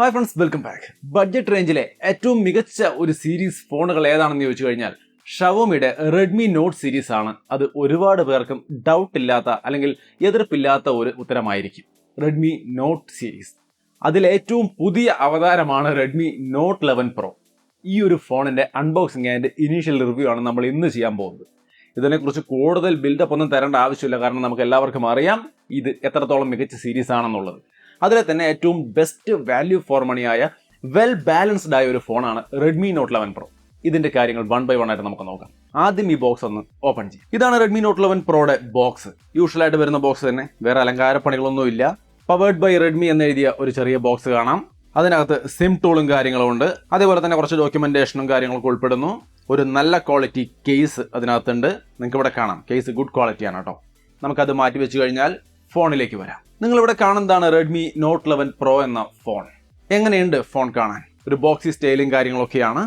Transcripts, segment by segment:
Hi friends, welcome back. Budget റേഞ്ചിലെ ഏറ്റവും മികച്ച ഒരു സീരീസ് ഫോണുകൾ ഏതാണെന്ന് ചോദിച്ചു കഴിഞ്ഞാൽ ഷവോമിയുടെ Redmi Note സീരീസ് ആണ്. അത് ഒരുപാട് പേർക്കും ഡൗട്ട് ഇല്ലാത്ത അല്ലെങ്കിൽ എതിർപ്പില്ലാത്ത ഒരു ഉത്തരമായിരിക്കും. Redmi Note series. അതിൽ ഏറ്റവും പുതിയ അവതാരമാണ് Redmi Note 11 Pro. ഈ ഒരു ഫോണിന്റെ അൺബോക്സിംഗ് ആൻഡ് ഇനീഷ്യൽ റിവ്യൂ ആണ് നമ്മൾ ഇന്ന് ചെയ്യാൻ പോകുന്നത്. ഇതിനെക്കുറിച്ച് കൂടുതൽ ബിൽഡപ്പ് ഒന്നും തരേണ്ട ആവശ്യമില്ല, കാരണം നമുക്ക് എല്ലാവർക്കും അറിയാം ഇത് എത്രത്തോളം മികച്ച സീരീസ് ആണെന്നുള്ളത്. അതിലെ തന്നെ ഏറ്റവും ബെസ്റ്റ് വാല്യൂ ഫോർ മണിയായ വെൽ ബാലൻസ്ഡ് ആയ ഒരു ഫോണാണ് Redmi Note 11 Pro. ഇതിന്റെ കാര്യങ്ങൾ വൺ ബൈ വൺ ആയിട്ട് നമുക്ക് നോക്കാം. ആദ്യം ഈ ബോക്സ് ഒന്ന് ഓപ്പൺ ചെയ്യും. ഇതാണ് Redmi Note 11 Proയുടെ ബോക്സ്. യൂഷ്വൽ ആയിട്ട് വരുന്ന ബോക്സ് തന്നെ, വേറെ അലങ്കാരപ്പണികളൊന്നും ഇല്ല. പവേർഡ് ബൈ Redmi എന്നെഴുതിയ ഒരു ചെറിയ ബോക്സ് കാണാം. അതിനകത്ത് സിം ടൂളും കാര്യങ്ങളും ഉണ്ട്. അതേപോലെ തന്നെ കുറച്ച് ഡോക്യുമെന്റേഷനും കാര്യങ്ങളൊക്കെ ഉൾപ്പെടുന്നു. ഒരു നല്ല ക്വാളിറ്റി കേസ് അതിനകത്തുണ്ട്. നിങ്ങൾക്ക് ഇവിടെ കാണാം, കേസ് ഗുഡ് ക്വാളിറ്റിയാണ് കേട്ടോ. നമുക്കത് മാറ്റി വെച്ച് കഴിഞ്ഞാൽ ഫോണിലേക്ക് വരാം. നിങ്ങളിവിടെ കാണുന്നതാണ് Redmi Note 11 Pro എന്ന ഫോൺ. എങ്ങനെയുണ്ട് ഫോൺ കാണാൻ? ഒരു ബോക്സി സ്റ്റൈലും കാര്യങ്ങളൊക്കെയാണ്.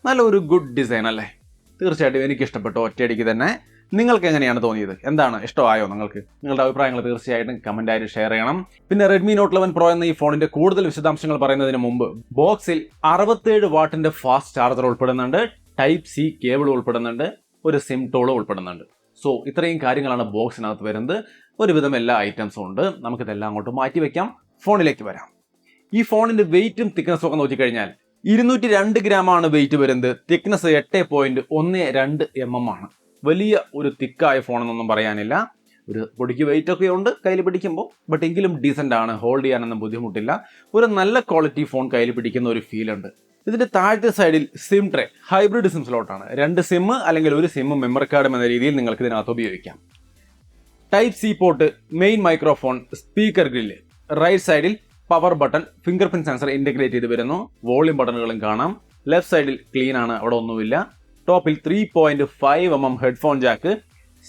നല്ലൊരു ഗുഡ് ഡിസൈൻ അല്ലേ? തീർച്ചയായിട്ടും എനിക്ക് ഇഷ്ടപ്പെട്ടു ഒറ്റയടിക്ക് തന്നെ. നിങ്ങൾക്ക് എങ്ങനെയാണ് തോന്നിയത്? എന്താണ്, ഇഷ്ടമായോ നിങ്ങൾക്ക്? നിങ്ങളുടെ അഭിപ്രായങ്ങൾ തീർച്ചയായിട്ടും കമന്റായിട്ട് ഷെയർ ചെയ്യണം. പിന്നെ Redmi Note 11 Pro എന്ന ഈ ഫോണിന്റെ കൂടുതൽ വിശദാംശങ്ങൾ പറയുന്നതിന് മുമ്പ് ബോക്സിൽ 67 വാട്ടിന്റെ ഫാസ്റ്റ് ചാർജർ ഉൾപ്പെടുന്നുണ്ട്, ടൈപ്പ് സി കേബിൾ ഉൾപ്പെടുന്നുണ്ട്, ഒരു സിം ടൂളും ഉൾപ്പെടുന്നുണ്ട്. സോ ഇത്രയും കാര്യങ്ങളാണ് ബോക്സിനകത്ത് വരുന്നത്. ഒരുവിധം എല്ലാ ഐറ്റംസും ഉണ്ട്. നമുക്കിതെല്ലാം അങ്ങോട്ട് മാറ്റി വെക്കാം. ഫോണിലേക്ക് വരാം. ഈ ഫോണിന്റെ വെയിറ്റും തിക്നെസ്സും ഒക്കെ നോക്കിക്കഴിഞ്ഞാൽ 202 ഗ്രാമാണ് വെയിറ്റ് വരുന്നത്. തിക്നെസ് 8.12 mm ആണ്. വലിയ ഒരു തിക്കായ ഫോണെന്നൊന്നും പറയാനില്ല. ഒരു പൊടിക്ക് വെയിറ്റ് ഒക്കെ ഉണ്ട് കയ്യിൽ പിടിക്കുമ്പോൾ, ബട്ട് എങ്കിലും ഡീസൻ്റ് ആണ്. ഹോൾഡ് ചെയ്യാനൊന്നും ബുദ്ധിമുട്ടില്ല. ഒരു നല്ല ക്വാളിറ്റി ഫോൺ കയ്യിൽ പിടിക്കുന്ന ഒരു ഫീൽ ഉണ്ട്. ഇതിന്റെ താഴത്തെ സൈഡിൽ സിം ട്രേ, ഹൈബ്രിഡ് സിം സ്ലോട്ടാണ്. 2 സിം അല്ലെങ്കിൽ ഒരു സിം മെമ്മറി കാർഡും എന്ന രീതിയിൽ നിങ്ങൾക്ക് ഇതിനകത്ത് ഉപയോഗിക്കാം. Type C port, main microphone, speaker grill, right സൈഡിൽ power button, fingerprint sensor integrate ചെയ്ത് വരുന്നു. വോളിയം ബട്ടണുകളും കാണാം. ലെഫ്റ്റ് സൈഡിൽ ക്ലീൻ ആണ്, അവിടെ ഒന്നുമില്ല. ടോപ്പിൽ 3.5 mm ഹെഡ്ഫോൺ ജാക്ക്,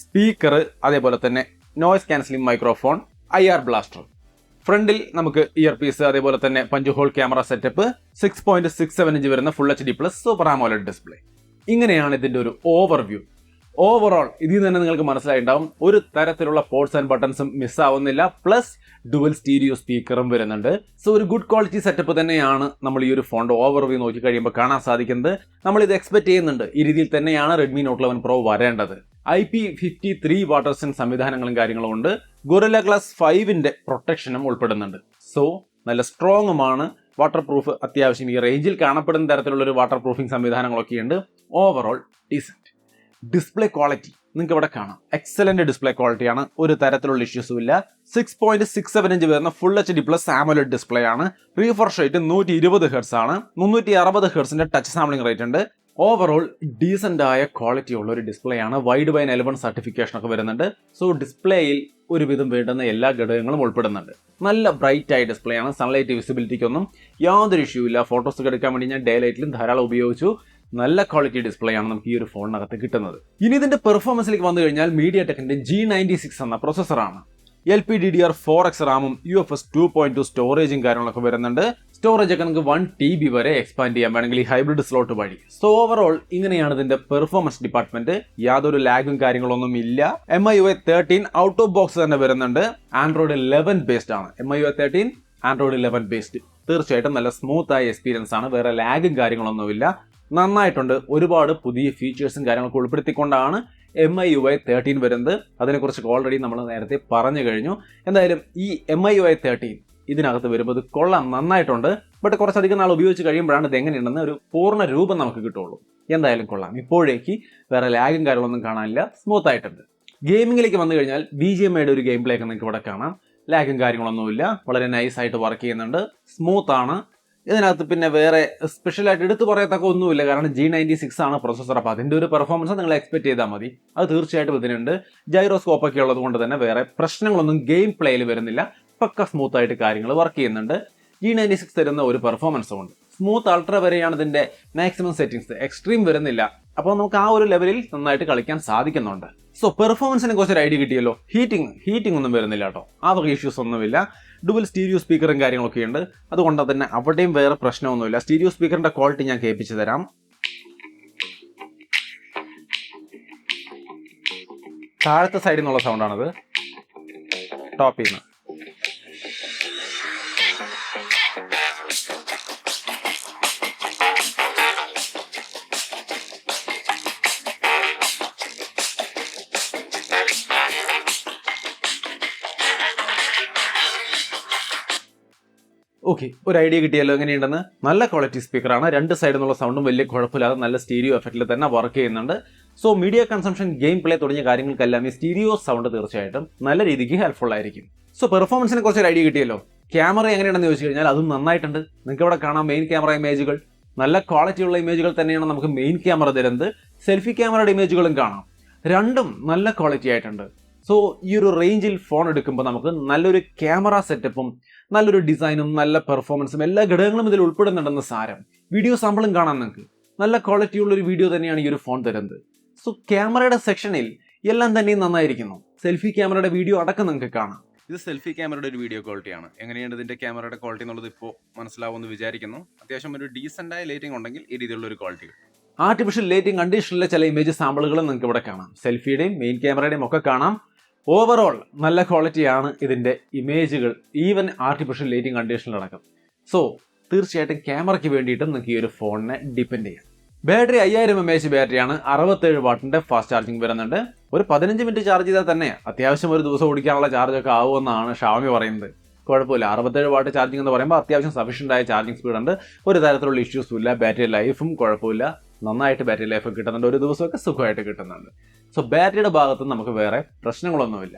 സ്പീക്കർ, അതേപോലെ തന്നെ noise cancelling microphone, IR blaster. ഫ്രണ്ടിൽ നമുക്ക് ഇയർ പീസ്, അതേപോലെ തന്നെ punch hole camera setup, 6.67 inch വരുന്ന full HD+ super AMOLED display. ഇങ്ങനെയാണ് ഇതിന്റെ ഒരു ഓവർവ്യൂ. ഓവറോൾ ഇതിൽ നിന്ന് തന്നെ നിങ്ങൾക്ക് മനസ്സിലായിട്ടുണ്ടാവും ഒരു തരത്തിലുള്ള പോർട്സ് ആൻഡ് ബട്ടൺസും മിസ്സാവുന്നില്ല. പ്ലസ് ഡുവൽ സ്റ്റീരിയോ സ്പീക്കറും വരുന്നുണ്ട്. സോ ഒരു ഗുഡ് ക്വാളിറ്റി സെറ്റപ്പ് തന്നെയാണ് നമ്മൾ ഈ ഒരു ഫോണിന്റെ ഓവർവ്യൂ നോക്കി കഴിയുമ്പോൾ കാണാൻ സാധിക്കുന്നത്. നമ്മൾ ഇത് എക്സ്പെക്ട് ചെയ്യുന്നുണ്ട്. ഈ രീതിയിൽ തന്നെയാണ് Redmi Note 11 Pro വരേണ്ടത്. IP53 വാട്ടർ റെസിസ്റ്റൻസ് സംവിധാനങ്ങളും കാര്യങ്ങളും ഉണ്ട്. Gorilla Glass 5ന്റെ പ്രൊട്ടക്ഷനും ഉൾപ്പെടുന്നുണ്ട്. സോ നല്ല സ്ട്രോങ്ങുമാണ്. വാട്ടർ പ്രൂഫ് അത്യാവശ്യം ഈ റേഞ്ചിൽ കാണപ്പെടുന്ന തരത്തിലുള്ള ഒരു വാട്ടർ പ്രൂഫിംഗ് സംവിധാനങ്ങളൊക്കെ ഉണ്ട്. Overall decent. ഡിസ്പ്ലേ ക്വാളിറ്റി നിങ്ങൾക്ക് ഇവിടെ കാണാം. എക്സലന്റ് ഡിസ്പ്ലേ ക്വാളിറ്റിയാണ്. ഒരു തരത്തിലുള്ള ഇഷ്യൂസും ഇല്ല. 6.67 ഇഞ്ച് വരുന്ന ഫുൾ HD+ AMOLED ഡിസ്പ്ലേ ആണ്. റീഫ്രഷ് റേറ്റ് 120 Hz ആണ്. 360 Hz ടച്ച് സാമ്പിളിംഗ് റേറ്റ് ഉണ്ട്. ഓവറോൾ ഡീസന്റ് ആയ ക്വാളിറ്റി ഉള്ള ഒരു ഡിസ്പ്ലേ ആണ്. വൈഡ് ബൈ L1 സർട്ടിഫിക്കേഷൻ ഒക്കെ വരുന്നുണ്ട്. സോ ഡിസ്പ്ലേയിൽ ഒരുവിധം വേണ്ടുന്ന എല്ലാ ഘടകങ്ങളും ഉൾപ്പെടുന്നുണ്ട്. നല്ല ബ്രൈറ്റ് ആയ ഡിസ്പ്ലേ ആണ്. സൺലൈറ്റ് വിസിബിലിറ്റിക്കൊന്നും യാതൊരു ഇഷ്യൂ ഇല്ല. ഫോട്ടോസ് എടുക്കാൻ വേണ്ടി ഞാൻ ഡേ ലൈറ്റിലും ധാരാളം ഉപയോഗിച്ചു. നല്ല ക്വാളിറ്റി ഡിസ്പ്ലേ ആണ് നമുക്ക് ഈ ഒരു ഫോണിനകത്ത് കിട്ടുന്നത്. ഇനി ഇതിന്റെ പെർഫോമൻസിലേക്ക് വന്നു കഴിഞ്ഞാൽ MediaTekന്റെ G96 എന്ന പ്രൊസസ്സറാണ്. LPDDR4X റാമും UFS 2.2 സ്റ്റോറേജും കാര്യങ്ങളൊക്കെ വരുന്നുണ്ട്. സ്റ്റോറേജ് ഒക്കെ നമുക്ക് 1 TB വരെ എക്സ്പാൻഡ് ചെയ്യാൻ വേണമെങ്കിൽ ഈ ഹൈബ്രിഡ് സ്ലോട്ട് വഴി. സോ ഓവറോൾ ഇങ്ങനെയാണ് ഇതിന്റെ പെർഫോമൻസ് ഡിപ്പാർട്ട്മെന്റ്. യാതൊരു ലാഗും കാര്യങ്ങളൊന്നും ഇല്ല. MIUI 13 ഔട്ട് ഓഫ് ബോക്സ് തന്നെ വരുന്നുണ്ട്. Android 11 ബേസ്ഡ് ആണ്. MIUI 13 Android 11 based. തീർച്ചയായിട്ടും നല്ല സ്മൂത്ത് ആയ എക്സ്പീരിയൻസ് ആണ്. വേറെ ലാഗും കാര്യങ്ങളൊന്നുമില്ല. നന്നായിട്ടുണ്ട്. ഒരുപാട് പുതിയ ഫീച്ചേഴ്സും കാര്യങ്ങളൊക്കെ ഉൾപ്പെടുത്തിക്കൊണ്ടാണ് MIUI 13 വരുന്നത്. അതിനെക്കുറിച്ച് ഓൾറെഡി നമ്മൾ നേരത്തെ പറഞ്ഞു കഴിഞ്ഞു. എന്തായാലും ഈ MIUI 13 ഇതിനകത്ത് വരുമ്പോൾ കൊള്ളാം, നന്നായിട്ടുണ്ട്. ബട്ട് കുറച്ചധികം നാൾ ഉപയോഗിച്ച് കഴിയുമ്പോഴാണ് ഇത് എങ്ങനെയുണ്ടെന്ന് ഒരു പൂർണ്ണ രൂപം നമുക്ക് കിട്ടുള്ളൂ. എന്തായാലും കൊള്ളാം. ഇപ്പോഴേക്ക് വേറെ ലാഗും കാര്യങ്ങളൊന്നും കാണാനില്ല. സ്മൂത്ത് ആയിട്ടുണ്ട്. ഗെയിമിങ്ങിലേക്ക് വന്നു കഴിഞ്ഞാൽ BGMIയുടെ ഒരു ഗെയിം പ്ലേ ഒക്കെ നിങ്ങൾക്ക് ഇവിടെ കാണാം. ലാഗും കാര്യങ്ങളൊന്നുമില്ല. വളരെ നൈസായിട്ട് വർക്ക് ചെയ്യുന്നുണ്ട്. സ്മൂത്ത് ആണ്. ഇതിനകത്ത് പിന്നെ വേറെ സ്പെഷ്യലായിട്ട് എടുത്തു പറയത്തക്ക ഒന്നുമില്ല, കാരണം G96 ആണ് പ്രൊസസ്സർ. അപ്പോൾ അതിൻ്റെ ഒരു പെർഫോമൻസ് നിങ്ങൾ എക്സ്പെക്ട് ചെയ്താൽ മതി. അത് തീർച്ചയായിട്ടും ഇതിനുണ്ട്. ജൈറോസ്കോപ്പ് ഒക്കെ ഉള്ളത് കൊണ്ട് തന്നെ വേറെ പ്രശ്നങ്ങളൊന്നും ഗെയിം പ്ലേയിൽ വരുന്നില്ല. പക്ക സ്മൂത്ത് ആയിട്ട് കാര്യങ്ങൾ വർക്ക് ചെയ്യുന്നുണ്ട്. G96 തരുന്ന ഒരു പെർഫോമൻസും ഉണ്ട്. സ്മൂത്ത് അൾട്ര വരെയാണ് ഇതിന്റെ മാക്സിമം സെറ്റിംഗ്സ്. എക്സ്ട്രീം വരുന്നില്ല. അപ്പോൾ നമുക്ക് ആ ഒരു ലെവലിൽ നന്നായിട്ട് കളിക്കാൻ സാധിക്കുന്നുണ്ട്. സോ പെർഫോമൻസിനെ കുറിച്ച് ഒരു ഐഡിയ കിട്ടിയല്ലോ. ഹീറ്റിംഗ് ഒന്നും വരുന്നില്ല കേട്ടോ. ആ വക ഇഷ്യൂസ് ഒന്നുമില്ല. ഡുവൽ സ്റ്റീരിയോ സ്പീക്കറും കാര്യങ്ങളൊക്കെ ഉണ്ട്. അതുകൊണ്ട് തന്നെ അവിടെയും വേറെ പ്രശ്നമൊന്നുമില്ല. സ്റ്റീരിയോ സ്പീക്കറിന്റെ ക്വാളിറ്റി ഞാൻ കേൾപ്പിച്ചു തരാം. താഴത്തെ സൈഡിൽ നിന്നുള്ള സൗണ്ടാണത്. ടോപ്പിൽ നിന്ന് ഓക്കെ, ഒരു ഐഡിയ കിട്ടിയല്ലോ എങ്ങനെയുണ്ടെന്ന്. നല്ല ക്വാളിറ്റി സ്പീക്കറാണ്, രണ്ട് സൈഡിൽ നിന്നുള്ള സൗണ്ടും വലിയ കുഴപ്പമില്ലാതെ നല്ല സ്റ്റീരിയോ എഫക്റ്റിൽ തന്നെ വർക്ക് ചെയ്യുന്നുണ്ട്. So media consumption, game play തുടങ്ങിയ കാര്യങ്ങൾക്കെല്ലാം ഈ സ്റ്റീരിയോ സൗണ്ട് തീർച്ചയായിട്ടും നല്ല രീതിക്ക് ഹെൽപ്ഫുൾ ആയിരിക്കും. സോ പെർഫോമൻസിനെ കുറിച്ച് ഒരു ഐഡിയ കിട്ടിയല്ലോ. ക്യാമറ എങ്ങനെയാണെന്ന് ചോദിച്ചു കഴിഞ്ഞാൽ അതും നന്നായിട്ടുണ്ട്. നിങ്ങൾക്ക് ഇവിടെ കാണാം മെയിൻ ക്യാമറ ഇമേജുകൾ, നല്ല ക്വാളിറ്റിയുള്ള ഇമേജുകൾ തന്നെയാണ് നമുക്ക് മെയിൻ ക്യാമറ തരുന്നത്. സെൽഫി ക്യാമറയുടെ ഇമേജുകളും കാണാം, രണ്ടും നല്ല ക്വാളിറ്റി ആയിട്ടുണ്ട്. സോ ഈ ഒരു റേഞ്ചിൽ ഫോൺ എടുക്കുമ്പോൾ നമുക്ക് നല്ലൊരു ക്യാമറ സെറ്റപ്പും നല്ലൊരു ഡിസൈനും നല്ല പെർഫോമൻസും എല്ലാ ഘടകങ്ങളും ഇതിൽ ഉൾപ്പെടുന്നുണ്ടെന്ന് സാരം. വീഡിയോ സാമ്പിളും കാണാം നിങ്ങൾക്ക്. നല്ല ക്വാളിറ്റിയുള്ള ഒരു വീഡിയോ തന്നെയാണ് ഈ ഒരു ഫോൺ തരുന്നത്. സോ ക്യാമറയുടെ സെക്ഷനിൽ എല്ലാം തന്നെയും നന്നായിരിക്കുന്നു. സെൽഫി ക്യാമറയുടെ വീഡിയോ അടക്കം നിങ്ങൾക്ക് കാണാം. ഇത് സെൽഫി ക്യാമറയുടെ ഒരു വീഡിയോ ക്വാളിറ്റിയാണ്. എങ്ങനെയാണ് ഇതിന്റെ ക്യാമറയുടെ ക്വാളിറ്റി എന്നുള്ളത് ഇപ്പോൾ മനസ്സിലാവുമെന്ന് വിചാരിക്കുന്നു. അത്യാവശ്യം ഒരു ഡീസൻ്റ് ആയ ലൈറ്റിംഗ് ഉണ്ടെങ്കിൽ ഈ രീതിയിലുള്ള ഒരു ക്വാളിറ്റി. ആർട്ടിഫിഷ്യൽ ലൈറ്റിംഗ് കണ്ടീഷനിലെ ചില ഇമേജ് സാമ്പിളുകളും നിങ്ങൾക്ക് ഇവിടെ കാണാം. സെൽഫിയുടെയും മെയിൻ ക്യാമറയുടെയും ഒക്കെ കാണാം. ഓവറോൾ നല്ല ക്വാളിറ്റിയാണ് ഇതിന്റെ ഇമേജുകൾ, ഈവൻ ആർട്ടിഫിഷ്യൽ ലൈറ്റിംഗ് കണ്ടീഷനിലടക്കം. സോ തീർച്ചയായിട്ടും ക്യാമറയ്ക്ക് വേണ്ടിയിട്ടും നിങ്ങൾക്ക് ഈ ഒരു ഫോണിനെ ഡിപ്പെൻഡ് ചെയ്യാം. ബാറ്ററി 5000 mAh ബാറ്ററിയാണ്, 67 വാട്ടിന്റെ ഫാസ്റ്റ് ചാർജിങ് വരുന്നുണ്ട്. ഒരു 15 മിനിറ്റ് ചാർജ് ചെയ്താൽ തന്നെ അത്യാവശ്യം ഒരു ദിവസം ഓടിക്കാനുള്ള ചാർജൊക്കെ ആവുമെന്നാണ് ഷാവമി പറയുന്നത്. കുഴപ്പമില്ല, 67 വാട്ട് ചാർജിങ് എന്ന് പറയുമ്പോൾ അത്യാവശ്യം സഫീഷ്യൻ്റ് ആയ ചാർജിങ് സ്പീഡ് ഉണ്ട്. ഒരു തരത്തിലുള്ള ഇഷ്യൂസും ഇല്ല. ബാറ്ററി ലൈഫും കുഴപ്പമില്ല, നന്നായിട്ട് ബാറ്ററി ലൈഫ് കിട്ടുന്നുണ്ട്, ഒരു ദിവസമൊക്കെ സുഖമായിട്ട് കിട്ടുന്നുണ്ട്. സോ ബാറ്ററിയുടെ ഭാഗത്ത് നമുക്ക് വേറെ പ്രശ്നങ്ങളൊന്നുമില്ല.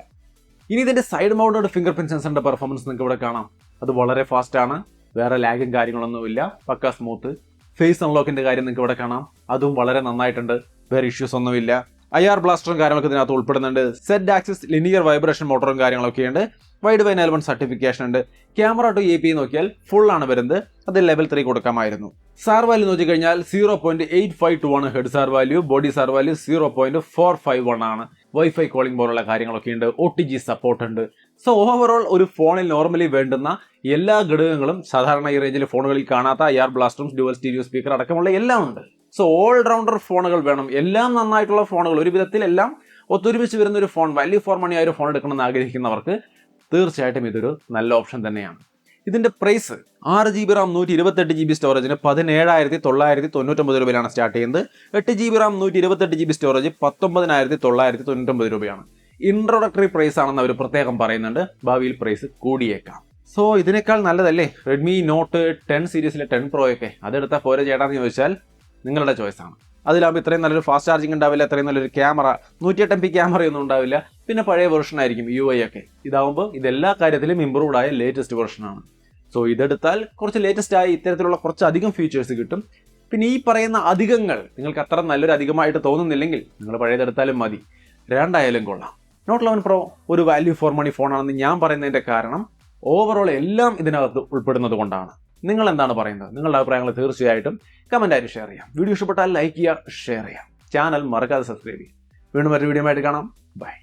ഇനി ഇതിന്റെ സൈഡ് മൗണ്ടഡ് ഫിംഗർ പ്രിന്റ് സെൻസറിന്റെ പെർഫോമൻസ് നിങ്ങൾക്ക് ഇവിടെ കാണാം. അത് വളരെ ഫാസ്റ്റ് ആണ്, വേറെ ലാഗും കാര്യങ്ങളൊന്നുമില്ല, പക്ക സ്മൂത്ത്. ഫേസ് അൺലോക്കിന്റെ കാര്യം നിങ്ങൾക്ക് ഇവിടെ കാണാം, അതും വളരെ നന്നായിട്ടുണ്ട്, വേറെ ഇഷ്യൂസ് ഒന്നുമില്ല. IR ബ്ലാസ്റ്ററും കാര്യങ്ങളൊക്കെ ഇതിനകത്ത് ഉൾപ്പെടുന്നുണ്ട്. സെറ്റ് ആക്സിസ് ലിനിയർ വൈബ്രേഷൻ മോട്ടറും കാര്യങ്ങളൊക്കെ ഉണ്ട്. വൈഡ് ബൈ L1 സർട്ടിഫിക്കേഷൻ ഉണ്ട്. ക്യാമറ ടു API നോക്കിയാൽ ഫുൾ ആണ് വരുന്നത്, അത് ലെവൽ 3 കൊടുക്കാമായിരുന്നു. സാർ വാല്യൂ നോക്കി കഴിഞ്ഞാൽ 0.852 ആണ് head sir value, body sir value 0.451 ആണ്. വൈഫൈ കോളിംഗ് പോലുള്ള കാര്യങ്ങളൊക്കെ ഉണ്ട്, OTG സപ്പോർട്ട് ഉണ്ട്. സോ ഓവറോൾ ഒരു ഫോണിൽ നോർമലി വേണ്ടുന്ന എല്ലാ ഘടകങ്ങളും സാധാരണ ഈ റേഞ്ചിൽ ഫോണുകളിൽ കാണാത്ത IR ബ്ലാസ്റ്ററും ഡ്യുവൽ സ്റ്റീരിയോ സ്പീക്കർ അടക്കമുള്ള എല്ലാം ഉണ്ട്. സോ ഓൾ റൗണ്ടർ ഫോണുകൾ വേണം, എല്ലാം നന്നായിട്ടുള്ള ഫോണുകൾ, ഒരു വിധത്തിൽ എല്ലാം ഒത്തൊരുമിച്ച് വരുന്ന ഒരു ഫോൺ, വാല്യൂ ഫോർ മണി ആയ ഒരു ഫോൺ എടുക്കണമെന്ന് ആഗ്രഹിക്കുന്നവർക്ക് തീർച്ചയായിട്ടും ഇതൊരു നല്ല ഓപ്ഷൻ തന്നെയാണ്. ഇതിന്റെ പ്രൈസ് 6GB RAM 128GB സ്റ്റോറേജിന് 17,999 രൂപയിലാണ് സ്റ്റാർട്ട് ചെയ്യുന്നത്. 8GB RAM 128GB സ്റ്റോറേജ് 19,999 രൂപയാണ്. ഇൻട്രോഡക്ടറി പ്രൈസ് ആണെന്ന് അവർ പ്രത്യേകം പറയുന്നുണ്ട്, ഭാവിയിൽ പ്രൈസ് കൂടിയേക്കാം. സോ ഇതിനേക്കാൾ നല്ലതല്ലേ Redmi Note 10 സീരീസിലെ 10 Pro ഒക്കെ, അതെടുത്താൽ പോരെ ചേട്ടാന്ന് ചോദിച്ചാൽ നിങ്ങളുടെ ചോയ്സാണ്. അതിലാകുമ്പോൾ ഇത്രയും നല്ലൊരു ഫാസ്റ്റ് ചാർജിങ് ഉണ്ടാവില്ല, ഇത്രയും നല്ലൊരു ക്യാമറ, 108MP ക്യാമറയൊന്നും ഉണ്ടാവില്ല, പിന്നെ പഴയ വെർഷൻ ആയിരിക്കും UI ഒക്കെ. ഇതാവുമ്പോൾ ഇതെല്ലാ കാര്യത്തിലും ഇമ്പ്രൂവ്ഡ് ആയ ലേറ്റസ്റ്റ് വെർഷനാണ്. സോ ഇതെടുത്താൽ കുറച്ച് ലേറ്റസ്റ്റ് ആയി ഇത്തരത്തിലുള്ള കുറച്ച് അധികം ഫീച്ചേഴ്സ് കിട്ടും. പിന്നെ ഈ പറയുന്ന അധികങ്ങൾ നിങ്ങൾക്ക് അത്ര നല്ലൊരു അധികമായിട്ട് തോന്നുന്നില്ലെങ്കിൽ നിങ്ങൾ പഴയതെടുത്താലും മതി, രണ്ടായാലും കൊള്ളാം. Note 11 Pro ഒരു വാല്യൂ ഫോർ മണി ഫോണാണെന്ന് ഞാൻ പറയുന്നതിൻ്റെ കാരണം ഓവറോൾ എല്ലാം ഇതിനകത്ത് ഉൾപ്പെടുന്നത് കൊണ്ടാണ്. നിങ്ങൾ എന്താണ് പറയുന്നത്? നിങ്ങളുടെ അഭിപ്രായങ്ങൾ തീർച്ചയായിട്ടും കമൻ്റായിട്ട് ഷെയർ ചെയ്യാം. വീഡിയോ ഇഷ്ടപ്പെട്ടാൽ ലൈക്ക് ചെയ്യുക, ഷെയർ ചെയ്യാം, ചാനൽ മറക്കാതെ സബ്സ്ക്രൈബ് ചെയ്യാം. വീണ്ടും ഒരു വീഡിയോ ആയിട്ട് കാണാം. ബൈ.